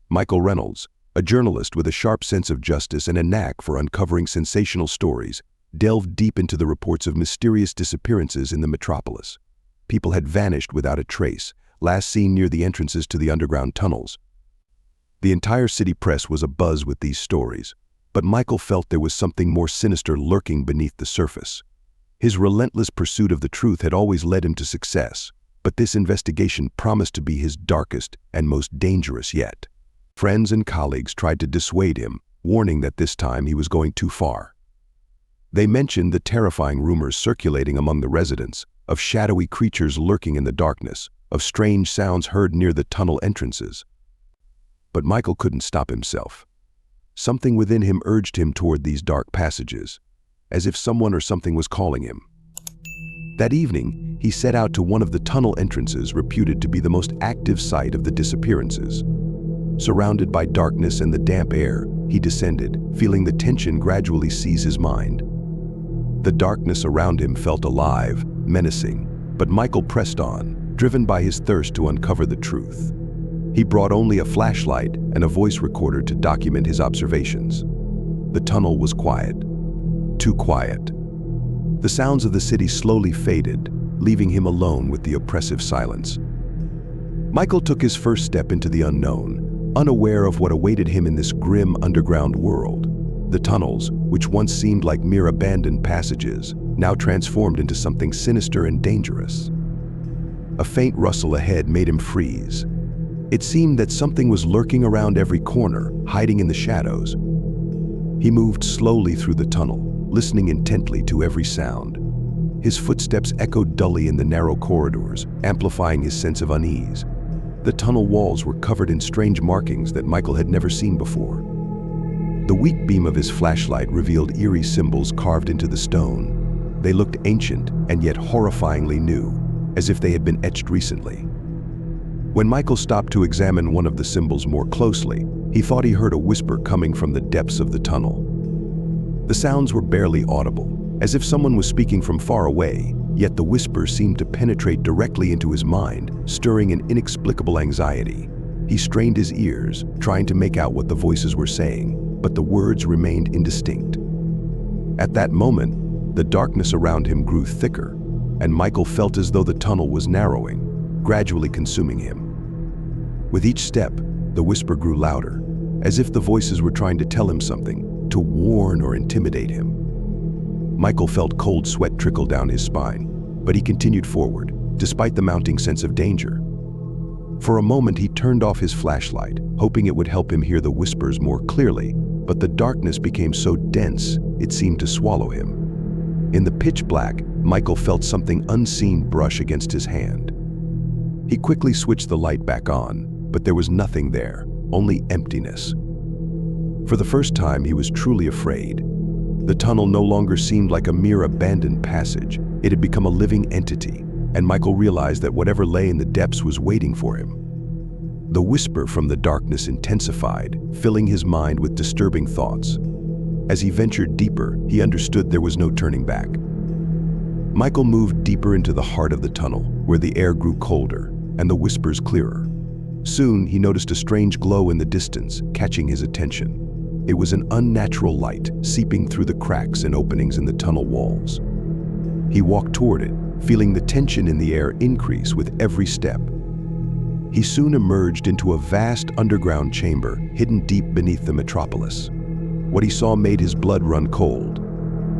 Michael Reynolds, a journalist with a sharp sense of justice and a knack for uncovering sensational stories, delved deep into the reports of mysterious disappearances in the metropolis. People had vanished without a trace, last seen near the entrances to the underground tunnels. The entire city press was abuzz with these stories, but Michael felt there was something more sinister lurking beneath the surface. His relentless pursuit of the truth had always led him to success, but this investigation promised to be his darkest and most dangerous yet. Friends and colleagues tried to dissuade him, warning that this time he was going too far. They mentioned the terrifying rumors circulating among the residents, of shadowy creatures lurking in the darkness, of strange sounds heard near the tunnel entrances. But Michael couldn't stop himself. Something within him urged him toward these dark passages, as if someone or something was calling him. That evening, he set out to one of the tunnel entrances reputed to be the most active site of the disappearances. Surrounded by darkness and the damp air, he descended, feeling the tension gradually seize his mind. The darkness around him felt alive, menacing, but Michael pressed on, driven by his thirst to uncover the truth. He brought only a flashlight and a voice recorder to document his observations. The tunnel was quiet. Too quiet. The sounds of the city slowly faded, leaving him alone with the oppressive silence. Michael took his first step into the unknown, unaware of what awaited him in this grim underground world. The tunnels, which once seemed like mere abandoned passages, now transformed into something sinister and dangerous. A faint rustle ahead made him freeze. It seemed that something was lurking around every corner, hiding in the shadows. He moved slowly through the tunnel, listening intently to every sound. His footsteps echoed dully in the narrow corridors, amplifying his sense of unease. The tunnel walls were covered in strange markings that Michael had never seen before. The weak beam of his flashlight revealed eerie symbols carved into the stone. They looked ancient and yet horrifyingly new, as if they had been etched recently. When Michael stopped to examine one of the symbols more closely, he thought he heard a whisper coming from the depths of the tunnel. The sounds were barely audible, as if someone was speaking from far away, yet the whisper seemed to penetrate directly into his mind, stirring an inexplicable anxiety. He strained his ears, trying to make out what the voices were saying, but the words remained indistinct. At that moment, the darkness around him grew thicker, and Michael felt as though the tunnel was narrowing, gradually consuming him. With each step, the whisper grew louder, as if the voices were trying to tell him something, to warn or intimidate him. Michael felt cold sweat trickle down his spine, but he continued forward, despite the mounting sense of danger. For a moment he turned off his flashlight, hoping it would help him hear the whispers more clearly, but the darkness became so dense it seemed to swallow him. In the pitch black, Michael felt something unseen brush against his hand. He quickly switched the light back on, but there was nothing there, only emptiness. For the first time he was truly afraid. The tunnel no longer seemed like a mere abandoned passage. It had become a living entity, and Michael realized that whatever lay in the depths was waiting for him. The whisper from the darkness intensified, filling his mind with disturbing thoughts. As he ventured deeper, he understood there was no turning back. Michael moved deeper into the heart of the tunnel, where the air grew colder and the whispers clearer. Soon, he noticed a strange glow in the distance, catching his attention. It was an unnatural light, seeping through the cracks and openings in the tunnel walls. He walked toward it, feeling the tension in the air increase with every step. He soon emerged into a vast underground chamber hidden deep beneath the metropolis. What he saw made his blood run cold.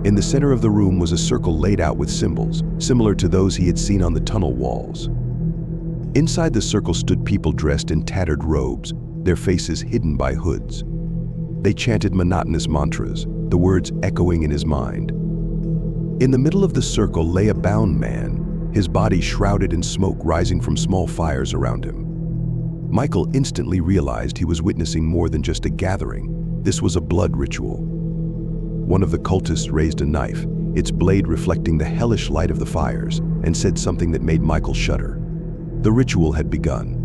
In the center of the room was a circle laid out with symbols, similar to those he had seen on the tunnel walls. Inside the circle stood people dressed in tattered robes, their faces hidden by hoods. They chanted monotonous mantras, the words echoing in his mind. In the middle of the circle lay a bound man, his body shrouded in smoke rising from small fires around him. Michael instantly realized he was witnessing more than just a gathering. This was a blood ritual. One of the cultists raised a knife, its blade reflecting the hellish light of the fires, and said something that made Michael shudder. The ritual had begun.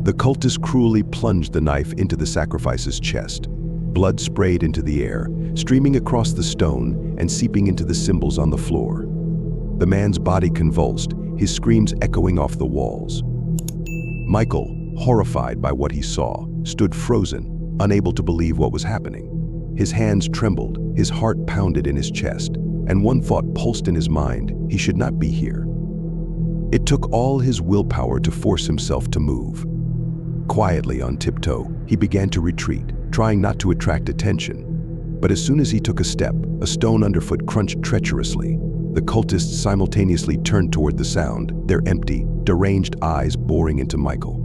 The cultist cruelly plunged the knife into the sacrifice's chest. Blood sprayed into the air, streaming across the stone and seeping into the symbols on the floor. The man's body convulsed, his screams echoing off the walls. Michael, horrified by what he saw, stood frozen, unable to believe what was happening. His hands trembled, his heart pounded in his chest, and one thought pulsed in his mind: he should not be here. It took all his willpower to force himself to move. Quietly, on tiptoe, he began to retreat, trying not to attract attention. But as soon as he took a step, a stone underfoot crunched treacherously. The cultists simultaneously turned toward the sound, their empty, deranged eyes boring into Michael.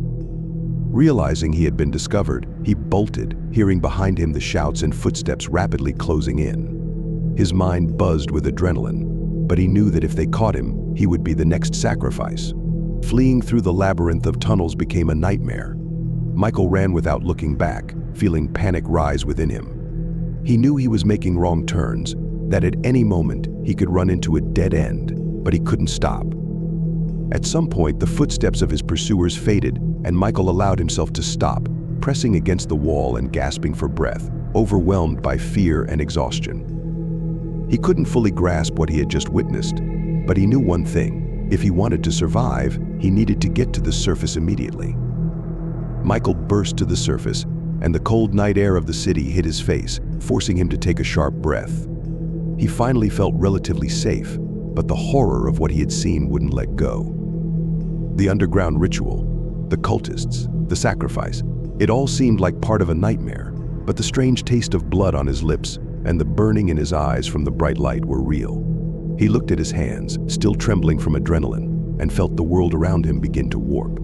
Realizing he had been discovered, he bolted, hearing behind him the shouts and footsteps rapidly closing in. His mind buzzed with adrenaline, but he knew that if they caught him, he would be the next sacrifice. Fleeing through the labyrinth of tunnels became a nightmare. Michael ran without looking back, feeling panic rise within him. He knew he was making wrong turns, that at any moment he could run into a dead end, but he couldn't stop. At some point, the footsteps of his pursuers faded, and Michael allowed himself to stop, pressing against the wall and gasping for breath, overwhelmed by fear and exhaustion. He couldn't fully grasp what he had just witnessed, but he knew one thing: if he wanted to survive, he needed to get to the surface immediately. Michael burst to the surface, and the cold night air of the city hit his face, forcing him to take a sharp breath. He finally felt relatively safe, but the horror of what he had seen wouldn't let go. The underground ritual, the cultists, the sacrifice, it all seemed like part of a nightmare, but the strange taste of blood on his lips and the burning in his eyes from the bright light were real. He looked at his hands, still trembling from adrenaline, and felt the world around him begin to warp.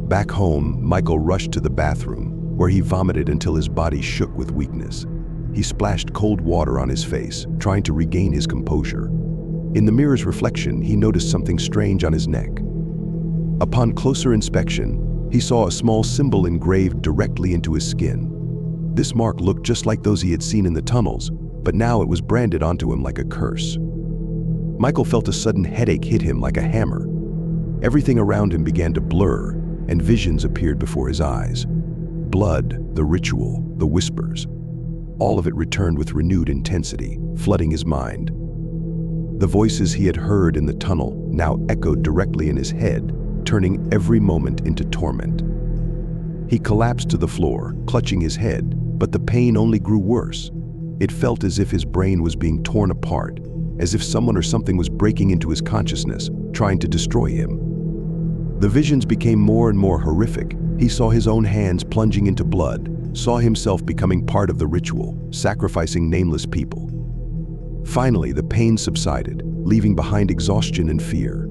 Back home, Michael rushed to the bathroom, where he vomited until his body shook with weakness. He splashed cold water on his face, trying to regain his composure. In the mirror's reflection, he noticed something strange on his neck. Upon closer inspection, he saw a small symbol engraved directly into his skin. This mark looked just like those he had seen in the tunnels, but now it was branded onto him like a curse. Michael felt a sudden headache hit him like a hammer. Everything around him began to blur, and visions appeared before his eyes. Blood, the ritual, the whispers. All of it returned with renewed intensity, flooding his mind. The voices he had heard in the tunnel now echoed directly in his head, turning every moment into torment. He collapsed to the floor, clutching his head, but the pain only grew worse. It felt as if his brain was being torn apart, as if someone or something was breaking into his consciousness, trying to destroy him. The visions became more and more horrific. He saw his own hands plunging into blood, saw himself becoming part of the ritual, sacrificing nameless people. Finally, the pain subsided, leaving behind exhaustion and fear.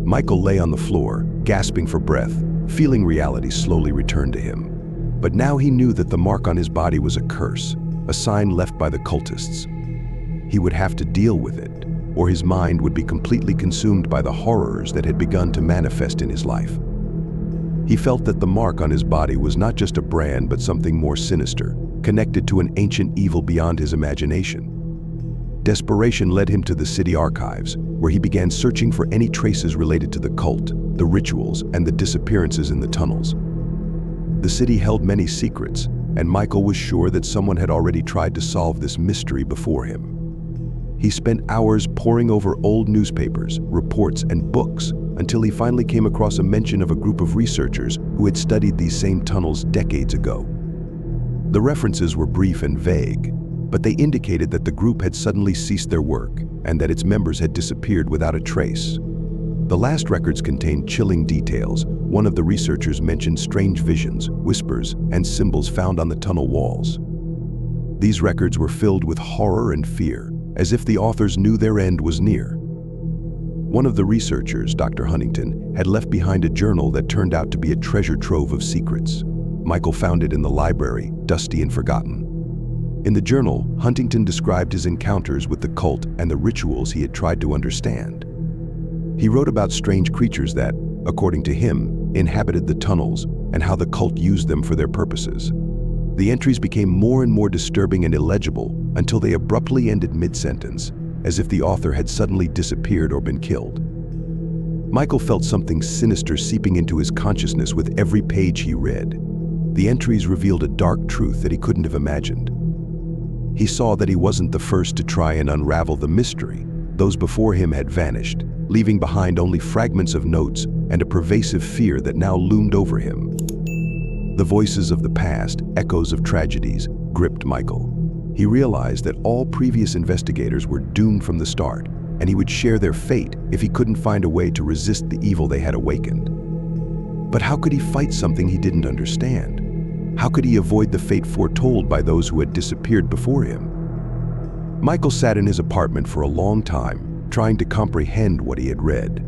Michael lay on the floor, gasping for breath, feeling reality slowly return to him. But now he knew that the mark on his body was a curse, a sign left by the cultists. He would have to deal with it, or his mind would be completely consumed by the horrors that had begun to manifest in his life. He felt that the mark on his body was not just a brand, but something more sinister, connected to an ancient evil beyond his imagination. Desperation led him to the city archives, where he began searching for any traces related to the cult, the rituals, and the disappearances in the tunnels. The city held many secrets, and Michael was sure that someone had already tried to solve this mystery before him. He spent hours poring over old newspapers, reports, and books until he finally came across a mention of a group of researchers who had studied these same tunnels decades ago. The references were brief and vague, but they indicated that the group had suddenly ceased their work and that its members had disappeared without a trace. The last records contained chilling details. One of the researchers mentioned strange visions, whispers, and symbols found on the tunnel walls. These records were filled with horror and fear, as if the authors knew their end was near. One of the researchers, Dr. Huntington, had left behind a journal that turned out to be a treasure trove of secrets. Michael found it in the library, dusty and forgotten. In the journal, Huntington described his encounters with the cult and the rituals he had tried to understand. He wrote about strange creatures that, according to him, inhabited the tunnels and how the cult used them for their purposes. The entries became more and more disturbing and illegible until they abruptly ended mid-sentence, as if the author had suddenly disappeared or been killed. Michael felt something sinister seeping into his consciousness with every page he read. The entries revealed a dark truth that he couldn't have imagined. He saw that he wasn't the first to try and unravel the mystery. Those before him had vanished, leaving behind only fragments of notes and a pervasive fear that now loomed over him. The voices of the past, echoes of tragedies, gripped Michael. He realized that all previous investigators were doomed from the start, and he would share their fate if he couldn't find a way to resist the evil they had awakened. But how could he fight something he didn't understand? How could he avoid the fate foretold by those who had disappeared before him? Michael sat in his apartment for a long time, trying to comprehend what he had read.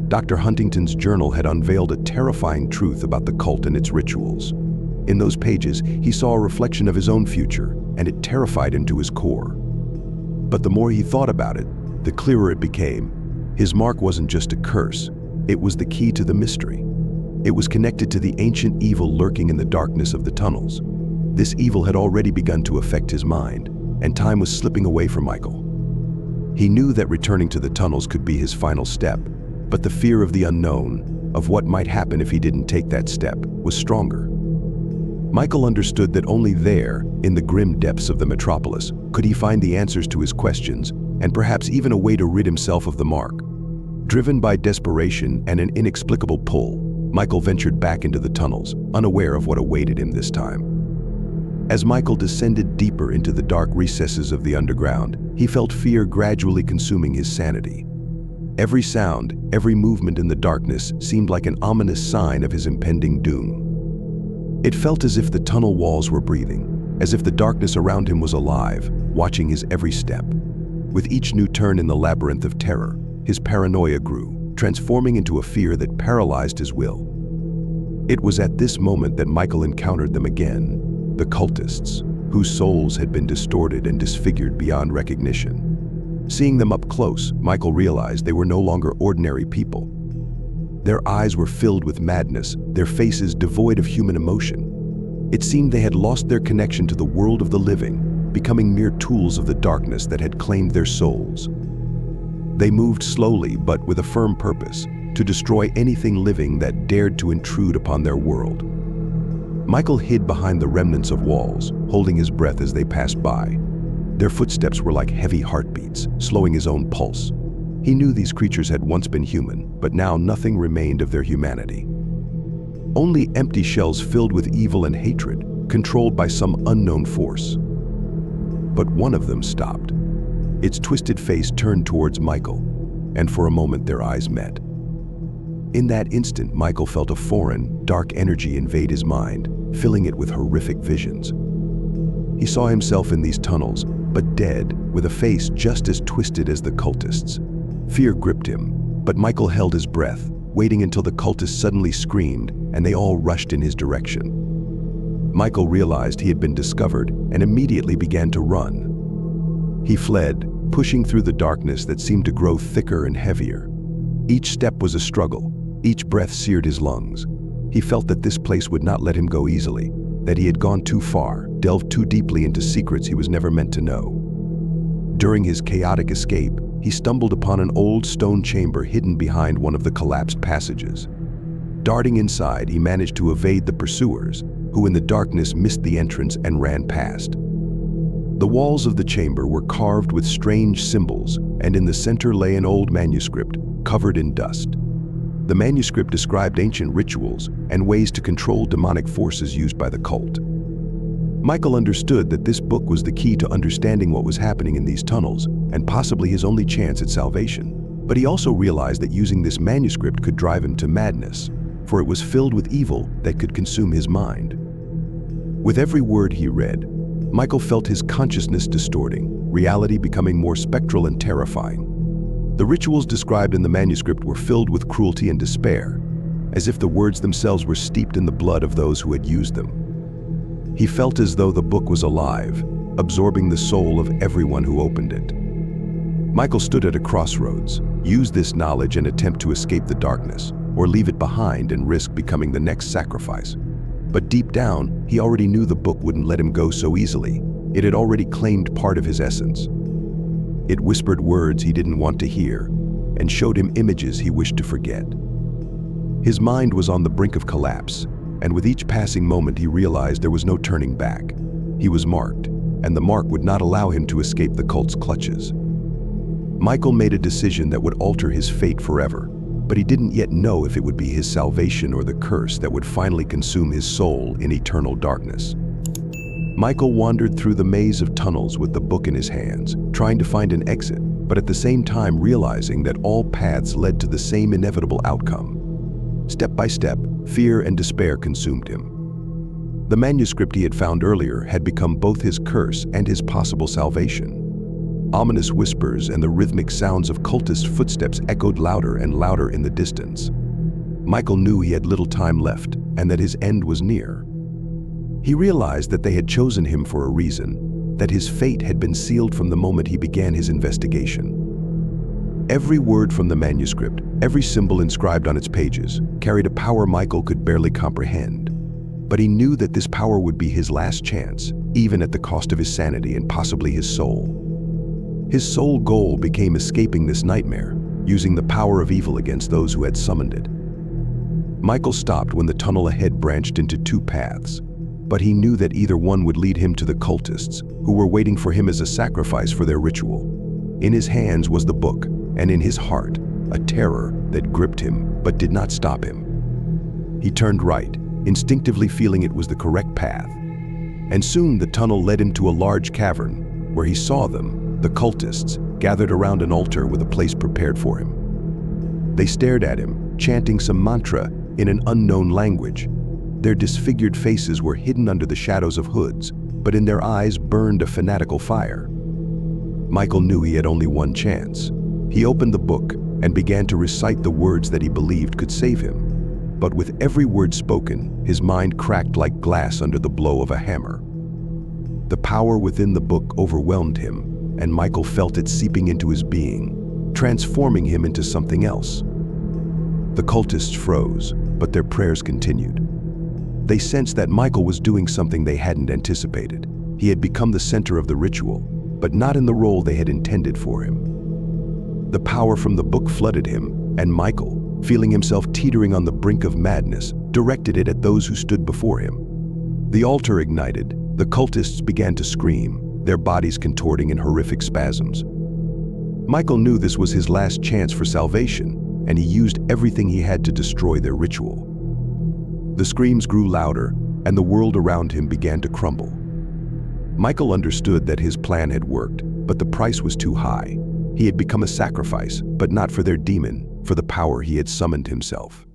Dr. Huntington's journal had unveiled a terrifying truth about the cult and its rituals. In those pages, he saw a reflection of his own future, and it terrified him to his core. But the more he thought about it, the clearer it became. His mark wasn't just a curse, it was the key to the mystery. It was connected to the ancient evil lurking in the darkness of the tunnels. This evil had already begun to affect his mind, and time was slipping away from Michael. He knew that returning to the tunnels could be his final step, but the fear of the unknown, of what might happen if he didn't take that step, was stronger. Michael understood that only there, in the grim depths of the metropolis, could he find the answers to his questions, and perhaps even a way to rid himself of the mark. Driven by desperation and an inexplicable pull, Michael ventured back into the tunnels, unaware of what awaited him this time. As Michael descended deeper into the dark recesses of the underground, he felt fear gradually consuming his sanity. Every sound, every movement in the darkness seemed like an ominous sign of his impending doom. It felt as if the tunnel walls were breathing, as if the darkness around him was alive, watching his every step. With each new turn in the labyrinth of terror, his paranoia grew, transforming into a fear that paralyzed his will. It was at this moment that Michael encountered them again, the cultists, whose souls had been distorted and disfigured beyond recognition. Seeing them up close, Michael realized they were no longer ordinary people. Their eyes were filled with madness, their faces devoid of human emotion. It seemed they had lost their connection to the world of the living, becoming mere tools of the darkness that had claimed their souls. They moved slowly but with a firm purpose, to destroy anything living that dared to intrude upon their world. Michael hid behind the remnants of walls, holding his breath as they passed by. Their footsteps were like heavy heartbeats, slowing his own pulse. He knew these creatures had once been human, but now nothing remained of their humanity. Only empty shells filled with evil and hatred, controlled by some unknown force. But one of them stopped. Its twisted face turned towards Michael, and for a moment their eyes met. In that instant, Michael felt a foreign, dark energy invade his mind, filling it with horrific visions. He saw himself in these tunnels, but dead, with a face just as twisted as the cultists. Fear gripped him, but Michael held his breath, waiting until the cultists suddenly screamed, and they all rushed in his direction. Michael realized he had been discovered and immediately began to run. He fled, pushing through the darkness that seemed to grow thicker and heavier. Each step was a struggle, each breath seared his lungs. He felt that this place would not let him go easily, that he had gone too far, delved too deeply into secrets he was never meant to know. During his chaotic escape, he stumbled upon an old stone chamber hidden behind one of the collapsed passages. Darting inside, he managed to evade the pursuers, who in the darkness missed the entrance and ran past. The walls of the chamber were carved with strange symbols, and in the center lay an old manuscript, covered in dust. The manuscript described ancient rituals and ways to control demonic forces used by the cult. Michael understood that this book was the key to understanding what was happening in these tunnels, and possibly his only chance at salvation. But he also realized that using this manuscript could drive him to madness, for it was filled with evil that could consume his mind. With every word he read, Michael felt his consciousness distorting, reality becoming more spectral and terrifying. The rituals described in the manuscript were filled with cruelty and despair, as if the words themselves were steeped in the blood of those who had used them. He felt as though the book was alive, absorbing the soul of everyone who opened it. Michael stood at a crossroads, use this knowledge and attempt to escape the darkness, or leave it behind and risk becoming the next sacrifice. But deep down, he already knew the book wouldn't let him go so easily. It had already claimed part of his essence. It whispered words he didn't want to hear, and showed him images he wished to forget. His mind was on the brink of collapse, and with each passing moment he realized there was no turning back. He was marked, and the mark would not allow him to escape the cult's clutches. Michael made a decision that would alter his fate forever, but he didn't yet know if it would be his salvation or the curse that would finally consume his soul in eternal darkness. Michael wandered through the maze of tunnels with the book in his hands, trying to find an exit, but at the same time realizing that all paths led to the same inevitable outcome. Step by step, fear and despair consumed him. The manuscript he had found earlier had become both his curse and his possible salvation. Ominous whispers and the rhythmic sounds of cultist footsteps echoed louder and louder in the distance. Michael knew he had little time left and that his end was near. He realized that they had chosen him for a reason, that his fate had been sealed from the moment he began his investigation. Every word from the manuscript, every symbol inscribed on its pages, carried a power Michael could barely comprehend. But he knew that this power would be his last chance, even at the cost of his sanity and possibly his soul. His sole goal became escaping this nightmare, using the power of evil against those who had summoned it. Michael stopped when the tunnel ahead branched into two paths, but he knew that either one would lead him to the cultists, who were waiting for him as a sacrifice for their ritual. In his hands was the book, and in his heart, a terror that gripped him but did not stop him. He turned right, instinctively feeling it was the correct path. And soon the tunnel led him to a large cavern, where he saw them, the cultists, gathered around an altar with a place prepared for him. They stared at him, chanting some mantra in an unknown language. Their disfigured faces were hidden under the shadows of hoods, but in their eyes burned a fanatical fire. Michael knew he had only one chance. He opened the book and began to recite the words that he believed could save him. But with every word spoken, his mind cracked like glass under the blow of a hammer. The power within the book overwhelmed him, and Michael felt it seeping into his being, transforming him into something else. The cultists froze, but their prayers continued. They sensed that Michael was doing something they hadn't anticipated. He had become the center of the ritual, but not in the role they had intended for him. The power from the book flooded him, and Michael, feeling himself teetering on the brink of madness, directed it at those who stood before him. The altar ignited, the cultists began to scream, their bodies contorting in horrific spasms. Michael knew this was his last chance for salvation, and he used everything he had to destroy their ritual. The screams grew louder, and the world around him began to crumble. Michael understood that his plan had worked, but the price was too high. He had become a sacrifice, but not for their demon, for the power he had summoned himself.